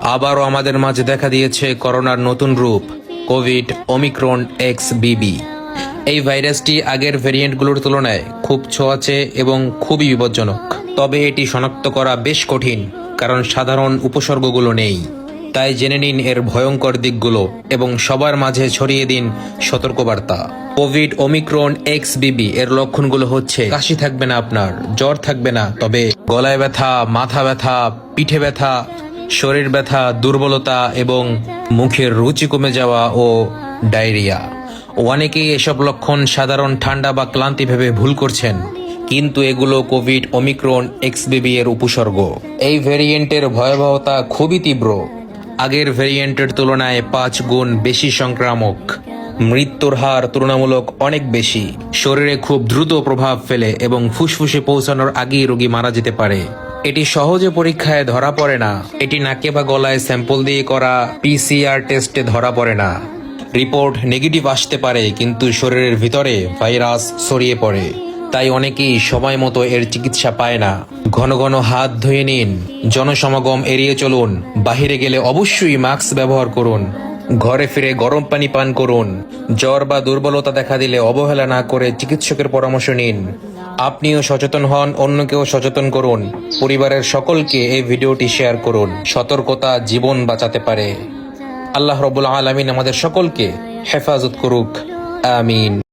আবারও আমাদের মাঝে দেখা দিয়েছে করোনার নতুন রূপ, কোভিড ওমিক্রন XBB। এই ভাইরাসটি আগের ভেরিয়েন্টগুলোর তুলনায় খুব ছোঁয়াচে এবং খুবই বিপজ্জনক। তবে এটি শনাক্ত করা বেশ কঠিন, কারণ সাধারণ উপসর্গগুলো নেই। তাই জেনে নিন এর ভয়ঙ্কর দিকগুলো এবং সবার মাঝে ছড়িয়ে দিন সতর্কবার্তা। কোভিড ওমিক্রন XBB এর লক্ষণগুলো হচ্ছে: কাশি থাকবে না, আপনার জ্বর থাকবে না, তবে গলায় ব্যথা, মাথা ব্যথা, পিঠে ব্যথা, শরীর ব্যথা, দুর্বলতা এবং মুখের রুচি কমে যাওয়া ও ডায়রিয়া। অনেকেই এসব লক্ষণ সাধারণ ঠান্ডা বা ক্লান্তি ভেবে ভুল করছেন, কিন্তু এগুলো কোভিড ওমিক্রন XBB এর উপসর্গ। এই ভেরিয়েন্টের ভয়াবহতা খুবই তীব্র, আগের ভেরিয়েন্টের তুলনায় 5 গুণ বেশি সংক্রামক। মৃত্যুর হার তুলনামূলক অনেক বেশি, শরীরে খুব দ্রুত প্রভাব ফেলে এবং ফুসফুসে পৌঁছানোর আগেই রোগী মারা যেতে পারে। এটি সহজে পরীক্ষায় ধরা পড়ে না, এটি নাকে বা গলায় স্যাম্পল দিয়ে করা PCR টেস্টে ধরা পড়ে না। রিপোর্ট নেগেটিভ আসতে পারে, কিন্তু শরীরের ভিতরে ভাইরাস ছড়িয়ে পড়ে। তাই অনেকেই সময় মতো এর চিকিৎসা পায় না। ঘন ঘন হাত ধুয়ে নিন, জনসমাগম এড়িয়ে চলুন, বাহিরে গেলে অবশ্যই মাস্ক ব্যবহার করুন, ঘরে ফিরে গরম পানি পান করুন। জ্বর বা দুর্বলতা দেখা দিলে অবহেলা না করে চিকিৎসকের পরামর্শ নিন। আপনিও সচেতন হন, অন্যকেও সচেতন করুন। পরিবারের সকলকে এই ভিডিওটি শেয়ার করুন। সতর্কতা জীবন বাঁচাতে পারে। আল্লাহ রাব্বুল আলামিন আমাদের সকলকে হেফাজত করুক, আমিন।